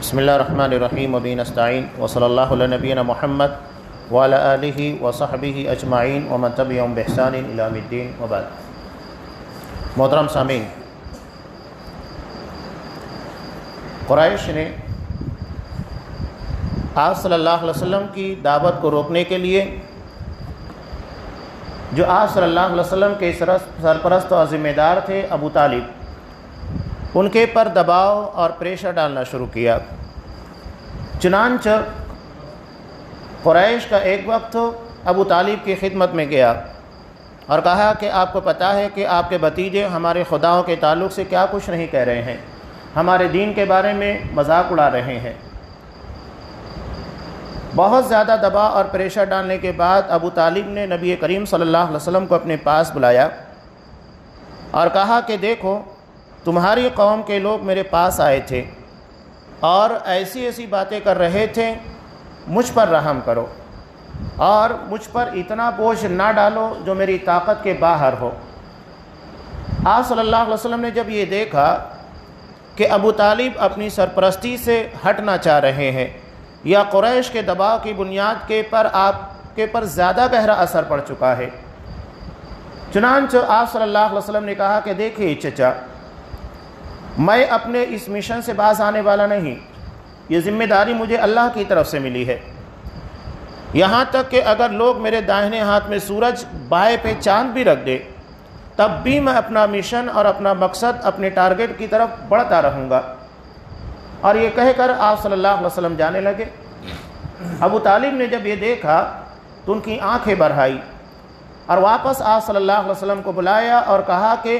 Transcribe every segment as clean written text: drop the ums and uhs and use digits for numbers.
بسم اللہ الرحمن الرحیم وبہ نستعین وصلی اللہ علی نبینا محمد وعلی آلہ وصحبہ اجمعین ومن تبعہم بإحسان الی یوم الدین وبعد۔ محترم سامعین، قریش نے آپ صلی اللہ علیہ وسلم کی دعوت کو روکنے کے لیے جو آپ صلی اللہ علیہ وسلم کے سرپرست اور ذمہ دار تھے ابو طالب، ان کے پر دباؤ اور پریشر ڈالنا شروع کیا۔ چنانچہ قریش کا ایک وقت ابو طالب کی خدمت میں گیا اور کہا کہ آپ کو پتہ ہے کہ آپ کے بھتیجے ہمارے خداؤں کے تعلق سے کیا کچھ نہیں کہہ رہے ہیں، ہمارے دین کے بارے میں مذاق اڑا رہے ہیں۔ بہت زیادہ دباؤ اور پریشر ڈالنے کے بعد ابو طالب نے نبی کریم صلی اللہ علیہ وسلم کو اپنے پاس بلایا اور کہا کہ دیکھو، تمہاری قوم کے لوگ میرے پاس آئے تھے اور ایسی ایسی باتیں کر رہے تھے، مجھ پر رحم کرو اور مجھ پر اتنا بوجھ نہ ڈالو جو میری طاقت کے باہر ہو۔ آپ صلی اللہ علیہ وسلم نے جب یہ دیکھا کہ ابو طالب اپنی سرپرستی سے ہٹنا چاہ رہے ہیں یا قریش کے دباؤ کی بنیاد کے پر آپ کے پر زیادہ گہرا اثر پڑ چکا ہے، چنانچہ آپ صلی اللہ علیہ وسلم نے کہا کہ دیکھیے چچا، میں اپنے اس مشن سے باز آنے والا نہیں، یہ ذمہ داری مجھے اللہ کی طرف سے ملی ہے۔ یہاں تک کہ اگر لوگ میرے داہنے ہاتھ میں سورج بائیں پہ چاند بھی رکھ دے تب بھی میں اپنا مشن اور اپنا مقصد اپنے ٹارگٹ کی طرف بڑھتا رہوں گا۔ اور یہ کہہ کر آپ صلی اللہ علیہ وسلم جانے لگے۔ ابو طالب نے جب یہ دیکھا تو ان کی آنکھیں بھر آئی اور واپس آپ صلی اللہ علیہ وسلم کو بلایا اور کہا کہ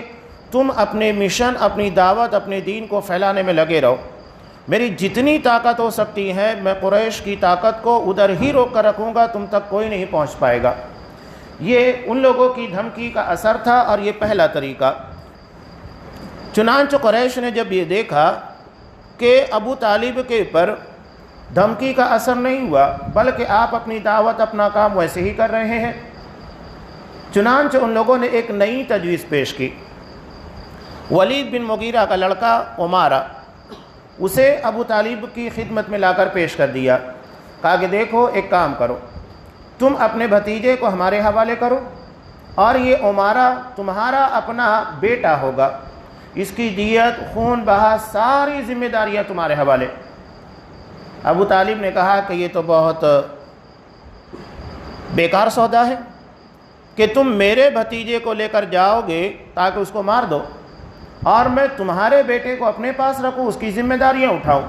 تم اپنے مشن، اپنی دعوت، اپنے دین کو پھیلانے میں لگے رہو، میری جتنی طاقت ہو سکتی ہے میں قریش کی طاقت کو ادھر ہی روک کر رکھوں گا، تم تک کوئی نہیں پہنچ پائے گا۔ یہ ان لوگوں کی دھمکی کا اثر تھا اور یہ پہلا طریقہ۔ چنانچہ قریش نے جب یہ دیکھا کہ ابو طالب کے اوپر دھمکی کا اثر نہیں ہوا بلکہ آپ اپنی دعوت، اپنا کام ویسے ہی کر رہے ہیں، چنانچہ ان لوگوں نے ایک نئی تجویز پیش کی۔ ولید بن مغیرہ کا لڑکا عمارہ، اسے ابو طالب کی خدمت میں لا کر پیش کر دیا، کہا کہ دیکھو ایک کام کرو، تم اپنے بھتیجے کو ہمارے حوالے کرو اور یہ عمارہ تمہارا اپنا بیٹا ہوگا، اس کی دیت، خون بہا، ساری ذمہ داریاں تمہارے حوالے۔ ابو طالب نے کہا کہ یہ تو بہت بیکار سودا ہے کہ تم میرے بھتیجے کو لے کر جاؤ گے تاکہ اس کو مار دو اور میں تمہارے بیٹے کو اپنے پاس رکھوں، اس کی ذمہ داریاں اٹھاؤں۔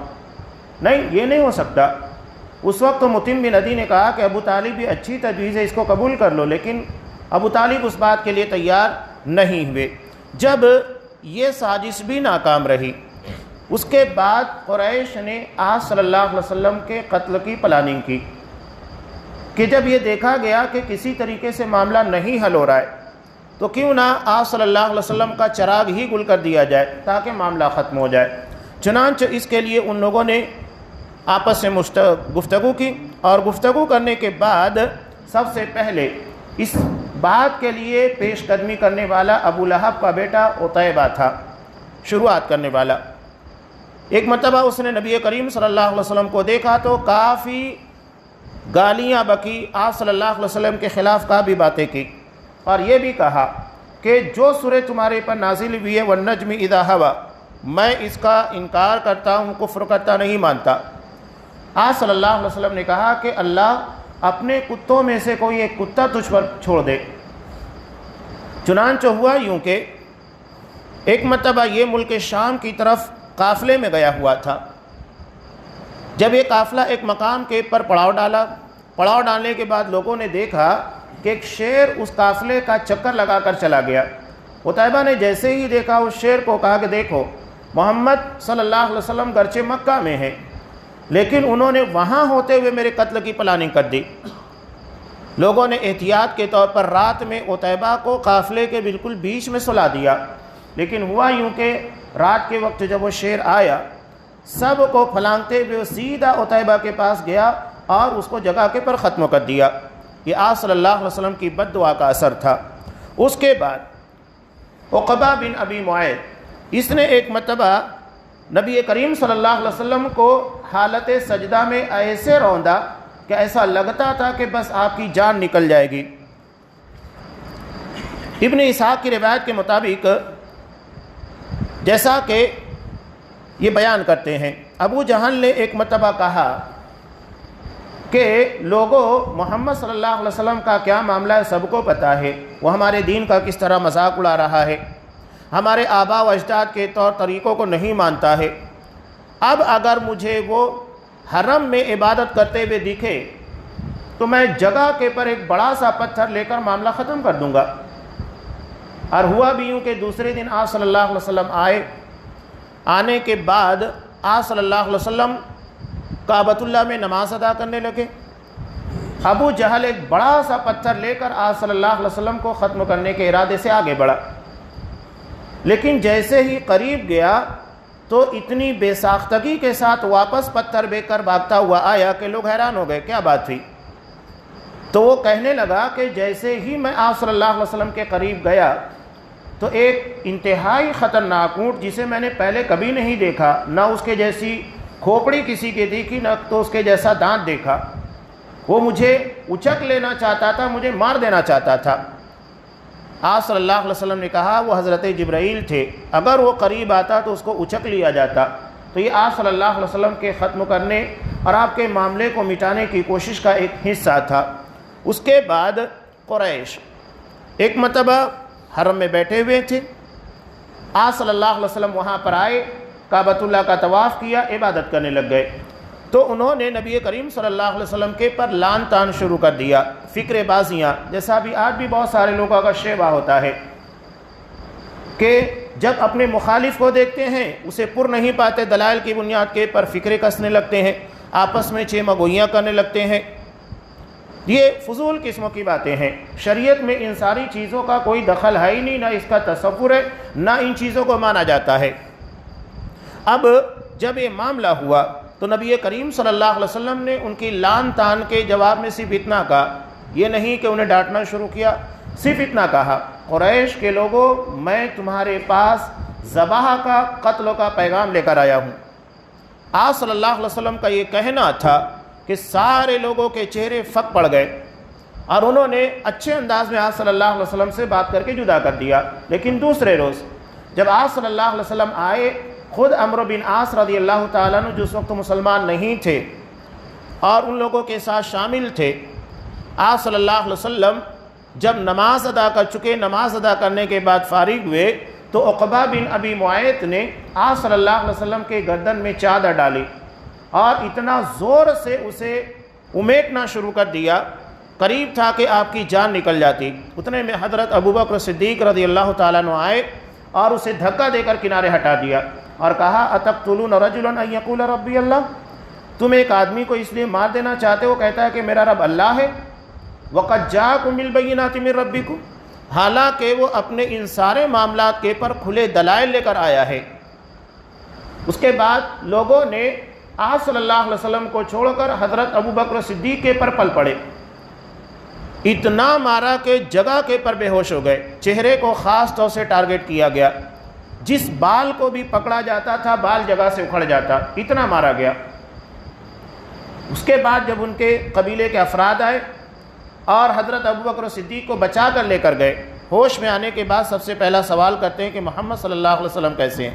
نہیں، یہ نہیں ہو سکتا۔ اس وقت تو متیم بن عدی نے کہا کہ ابو طالب یہ اچھی تجویز ہے، اس کو قبول کر لو، لیکن ابو طالب اس بات کے لیے تیار نہیں ہوئے۔ جب یہ سازش بھی ناکام رہی، اس کے بعد قریش نے آپ صلی اللہ علیہ وسلم کے قتل کی پلاننگ کی کہ جب یہ دیکھا گیا کہ کسی طریقے سے معاملہ نہیں حل ہو رہا ہے تو کیوں نہ آپ صلی اللہ علیہ وسلم کا چراغ ہی گل کر دیا جائے تاکہ معاملہ ختم ہو جائے۔ چنانچہ اس کے لیے ان لوگوں نے آپس میں گفتگو کی اور گفتگو کرنے کے بعد سب سے پہلے اس بات کے لیے پیش قدمی کرنے والا ابو لہب کا بیٹا عتیبہ تھا، شروعات کرنے والا۔ ایک مرتبہ اس نے نبی کریم صلی اللہ علیہ وسلم کو دیکھا تو کافی گالیاں بکی، آپ صلی اللہ علیہ وسلم کے خلاف کافی باتیں کی اور یہ بھی کہا کہ جو سورہ تمہارے پر نازل ہوئی ہے والنجم اذا ہوا، میں اس کا انکار کرتا ہوں، کفر کرتا نہیں مانتا۔ آپ صلی اللہ علیہ وسلم نے کہا کہ اللہ اپنے کتوں میں سے کوئی ایک کتا تجھ پر چھوڑ دے۔ چنانچہ ہوا یوں کہ ایک مرتبہ یہ ملک شام کی طرف قافلے میں گیا ہوا تھا۔ جب یہ قافلہ ایک مقام کے پر پڑاؤ ڈالنے کے بعد لوگوں نے دیکھا کہ ایک شیر اس قافلے کا چکر لگا کر چلا گیا۔ عتیبہ نے جیسے ہی دیکھا اس شیر کو، کہا کہ دیکھو محمد صلی اللہ علیہ وسلم گرچہ مکہ میں ہیں لیکن انہوں نے وہاں ہوتے ہوئے میرے قتل کی پلاننگ کر دی۔ لوگوں نے احتیاط کے طور پر رات میں عتیبہ کو قافلے کے بالکل بیچ میں سلا دیا، لیکن ہوا یوں کہ رات کے وقت جب وہ شیر آیا، سب کو پھلانگتے ہوئے وہ سیدھا عتیبہ کے پاس گیا اور اس کو جگہ کے پر ختم کر دیا۔ یہ آپ صلی اللہ علیہ وسلم کی بد دعا کا اثر تھا۔ اس کے بعد عقبہ بن ابی معیط، اس نے ایک مرتبہ نبی کریم صلی اللہ علیہ وسلم کو حالت سجدہ میں ایسے روندا کہ ایسا لگتا تھا کہ بس آپ کی جان نکل جائے گی۔ ابن اسحاق کی روایت کے مطابق جیسا کہ یہ بیان کرتے ہیں، ابو جہل نے ایک مرتبہ کہا کہ لوگوں، محمد صلی اللہ علیہ وسلم کا کیا معاملہ ہے سب کو پتہ ہے، وہ ہمارے دین کا کس طرح مذاق اڑا رہا ہے، ہمارے آباء و اجداد کے طور طریقوں کو نہیں مانتا ہے۔ اب اگر مجھے وہ حرم میں عبادت کرتے ہوئے دکھے تو میں جگہ کے پر ایک بڑا سا پتھر لے کر معاملہ ختم کر دوں گا۔ اور ہوا بھی یوں کہ دوسرے دن آپ صلی اللہ علیہ وسلم آنے کے بعد آپ صلی اللہ علیہ وسلم کعبۃ اللہ میں نماز ادا کرنے لگے۔ ابو جہل ایک بڑا سا پتھر لے کر آپ صلی اللہ علیہ وسلم کو ختم کرنے کے ارادے سے آگے بڑھا، لیکن جیسے ہی قریب گیا تو اتنی بے ساختگی کے ساتھ واپس پتھر بے کر بھاگتا ہوا آیا کہ لوگ حیران ہو گئے، کیا بات تھی؟ تو وہ کہنے لگا کہ جیسے ہی میں آپ صلی اللہ علیہ وسلم کے قریب گیا تو ایک انتہائی خطرناک اونٹ جسے میں نے پہلے کبھی نہیں دیکھا، نہ اس کے جیسی کھوپڑی کسی کی دیکھی نہ تو اس کے جیسا دانت دیکھا، وہ مجھے اچک لینا چاہتا تھا، مجھے مار دینا چاہتا تھا۔ آپ صلی اللہ علیہ وسلم نے کہا وہ حضرت جبرائیل تھے، اگر وہ قریب آتا تو اس کو اچک لیا جاتا۔ تو یہ آپ صلی اللہ علیہ وسلم کے ختم کرنے اور آپ کے معاملے کو مٹانے کی کوشش کا ایک حصہ تھا۔ اس کے بعد قریش ایک مرتبہ حرم میں بیٹھے ہوئے تھے، آپ صلی اللہ علیہ وسلم وہاں پر آئے، کعبۃ اللہ کا طواف کیا، عبادت کرنے لگ گئے، تو انہوں نے نبی کریم صلی اللہ علیہ وسلم کے پر لان تان شروع کر دیا، فکر بازیاں، جیسا بھی آج بھی بہت سارے لوگوں کا شیوا ہوتا ہے کہ جب اپنے مخالف کو دیکھتے ہیں اسے پر نہیں پاتے، دلائل کی بنیاد کے پر فکرے کسنے لگتے ہیں، آپس میں چیمہ گوئیاں کرنے لگتے ہیں۔ یہ فضول قسموں کی باتیں ہیں، شریعت میں ان ساری چیزوں کا کوئی دخل ہے ہی نہیں، نہ اس کا تصور ہے، نہ ان چیزوں کو مانا جاتا ہے۔ اب جب یہ معاملہ ہوا تو نبی کریم صلی اللہ علیہ وسلم نے ان کی لان تان کے جواب میں صرف اتنا کہا، یہ نہیں کہ انہیں ڈانٹنا شروع کیا، صرف اتنا کہا، قریش کے لوگوں میں تمہارے پاس ذبح کا، قتل کا پیغام لے کر آیا ہوں۔ آپ صلی اللہ علیہ وسلم کا یہ کہنا تھا کہ سارے لوگوں کے چہرے پھک پڑ گئے اور انہوں نے اچھے انداز میں آپ صلی اللہ علیہ وسلم سے بات کر کے جدا کر دیا۔ لیکن دوسرے روز جب آپ صلی اللہ علیہ وسلم آئے، خود عمرو بن عاص رضی اللہ تعالیٰ عنہ جس وقت مسلمان نہیں تھے اور ان لوگوں کے ساتھ شامل تھے، آپ صلی اللہ علیہ وسلم جب نماز ادا کر چکے، نماز ادا کرنے کے بعد فارغ ہوئے تو عقبہ بن ابی معیط نے آپ صلی اللہ علیہ وسلم کے گردن میں چادر ڈالی اور اتنا زور سے اسے امیٹنا شروع کر دیا، قریب تھا کہ آپ کی جان نکل جاتی۔ اتنے میں حضرت ابوبکر صدیق رضی اللہ تعالیٰ عنہ آئے اور اسے دھکا دے کر کنارے ہٹا دیا اور کہا اتقتلون رجلا ان یقول ربی اللہ، تم ایک آدمی کو اس لیے مار دینا چاہتے ہو کہتا ہے کہ میرا رب اللہ ہے، وقد جاءکم بالبینات من ربکم، حالانکہ وہ اپنے ان سارے معاملات کے پر کھلے دلائل لے کر آیا ہے۔ اس کے بعد لوگوں نے آپ صلی اللہ علیہ وسلم کو چھوڑ کر حضرت ابوبکر صدیق کے پر پل پڑے، اتنا مارا کہ جگہ کے پر بے ہوش ہو گئے، چہرے کو خاص طور سے ٹارگٹ کیا گیا، جس بال کو بھی پکڑا جاتا تھا بال جگہ سے اکھڑ جاتا، اتنا مارا گیا۔ اس کے بعد جب ان کے قبیلے کے افراد آئے اور حضرت ابوبکر صدیق کو بچا کر لے کر گئے، ہوش میں آنے کے بعد سب سے پہلا سوال کرتے ہیں کہ محمد صلی اللہ علیہ وسلم کیسے ہیں؟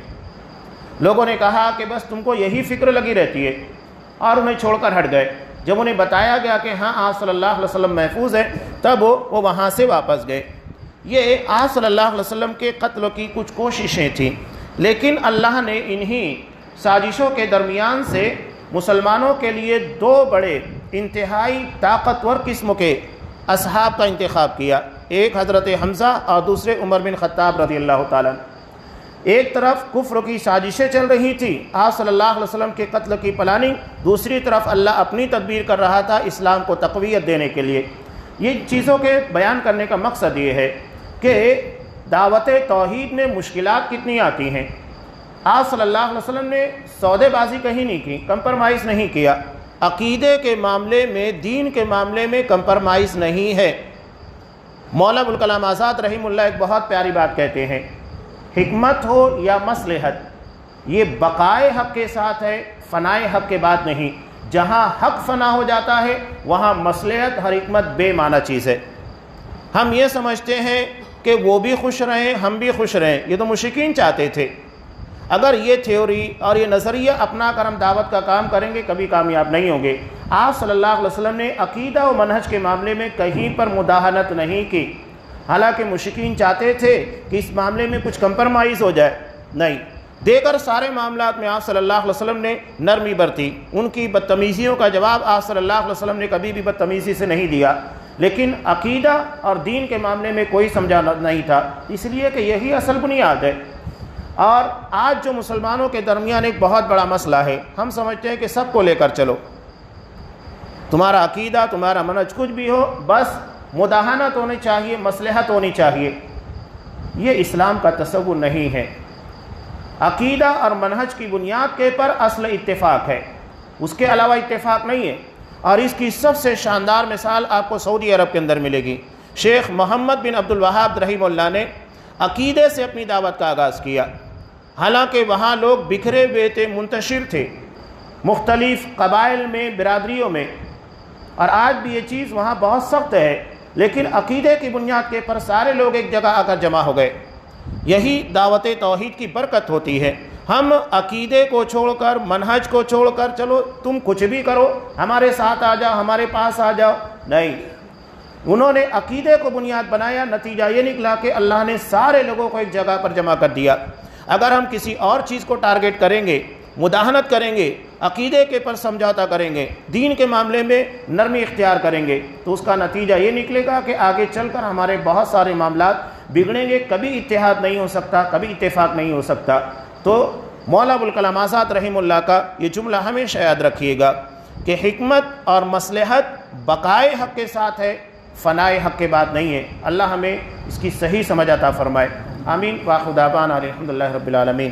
لوگوں نے کہا کہ بس تم کو یہی فکر لگی رہتی ہے، اور انہیں چھوڑ کر ہٹ گئے۔ جب انہیں بتایا گیا کہ ہاں آپ صلی اللہ علیہ وسلم محفوظ ہیں، تب وہ وہاں سے واپس گئے۔ یہ آپ صلی اللہ علیہ وسلم کے قتل کی کچھ کوششیں تھیں، لیکن اللہ نے انہی سازشوں کے درمیان سے مسلمانوں کے لیے دو بڑے انتہائی طاقتور قسم کے اصحاب کا انتخاب کیا، ایک حضرت حمزہ اور دوسرے عمر بن خطاب رضی اللہ تعالیٰ۔ ایک طرف کفر کی سازشیں چل رہی تھی، آپ صلی اللہ علیہ وسلم کے قتل کی پلاننگ، دوسری طرف اللہ اپنی تدبیر کر رہا تھا اسلام کو تقویت دینے کے لیے۔ یہ چیزوں کے بیان کرنے کا مقصد یہ ہے کہ دعوت توحید میں مشکلات کتنی آتی ہیں۔ آپ صلی اللہ علیہ وسلم نے سودے بازی کہیں نہیں کی، کمپرمائز نہیں کیا، عقیدے کے معاملے میں، دین کے معاملے میں کمپرمائز نہیں ہے۔ مولانا ابوالکلام آزاد رحمہ اللہ ایک بہت پیاری بات کہتے ہیں، حکمت ہو یا مصلحت، یہ بقائے حق کے ساتھ ہے، فنائے حق کے بعد نہیں۔ جہاں حق فنا ہو جاتا ہے وہاں مصلحت ہر حکمت بے معنی چیز ہے۔ ہم یہ سمجھتے ہیں کہ وہ بھی خوش رہیں ہم بھی خوش رہیں، یہ تو مشرکین چاہتے تھے۔ اگر یہ تھیوری اور یہ نظریہ اپنا کر ہم دعوت کا کام کریں گے کبھی کامیاب نہیں ہوں گے۔ آپ صلی اللہ علیہ وسلم نے عقیدہ و منہج کے معاملے میں کہیں پر مداہنت نہیں کی، حالانکہ مشرکین چاہتے تھے کہ اس معاملے میں کچھ کمپرمائز ہو جائے، نہیں، دے کر سارے معاملات میں آپ صلی اللہ علیہ وسلم نے نرمی برتی۔ ان کی بدتمیزیوں کا جواب آپ صلی اللہ علیہ وسلم نے کبھی بھی بدتمیزی سے نہیں دیا، لیکن عقیدہ اور دین کے معاملے میں کوئی سمجھا نہیں تھا، اس لیے کہ یہی اصل بنیاد ہے۔ اور آج جو مسلمانوں کے درمیان ایک بہت بڑا مسئلہ ہے، ہم سمجھتے ہیں کہ سب کو لے کر چلو، تمہارا عقیدہ تمہارا منہج کچھ بھی ہو، بس مداہنت ہونی چاہیے، مصلحت ہونی چاہیے۔ یہ اسلام کا تصور نہیں ہے۔ عقیدہ اور منہج کی بنیاد کے پر اصل اتفاق ہے، اس کے علاوہ اتفاق نہیں ہے۔ اور اس کی سب سے شاندار مثال آپ کو سعودی عرب کے اندر ملے گی۔ شیخ محمد بن عبد الوہاب رحمہ اللہ نے عقیدے سے اپنی دعوت کا آغاز کیا، حالانکہ وہاں لوگ بکھرے ہوئے تھے، منتشر تھے مختلف قبائل میں، برادریوں میں، اور آج بھی یہ چیز وہاں بہت سخت ہے، لیکن عقیدے کی بنیاد کے پر سارے لوگ ایک جگہ آ کر جمع ہو گئے۔ یہی دعوت توحید کی برکت ہوتی ہے۔ ہم عقیدے کو چھوڑ کر، منہج کو چھوڑ کر، چلو تم کچھ بھی کرو، ہمارے ساتھ آ جاؤ، ہمارے پاس آ جاؤ، نہیں۔ انہوں نے عقیدے کو بنیاد بنایا، نتیجہ یہ نکلا کہ اللہ نے سارے لوگوں کو ایک جگہ پر جمع کر دیا۔ اگر ہم کسی اور چیز کو ٹارگٹ کریں گے، مداہنت کریں گے، عقیدے کے پر سمجھوتا کریں گے، دین کے معاملے میں نرمی اختیار کریں گے، تو اس کا نتیجہ یہ نکلے گا کہ آگے چل کر ہمارے بہت سارے معاملات بگڑیں گے، کبھی اتحاد نہیں ہو سکتا، کبھی اتفاق نہیں ہو سکتا۔ تو مولا ابوالکلام آزاد رحمہ اللہ کا یہ جملہ ہمیشہ یاد رکھیے گا کہ حکمت اور مصلحت بقائے حق کے ساتھ ہے، فنائے حق کے بعد نہیں ہے۔ اللہ ہمیں اس کی صحیح سمجھ عطا فرمائے، آمین۔ وآخر دعوانا الحمدللہ رب العالمین۔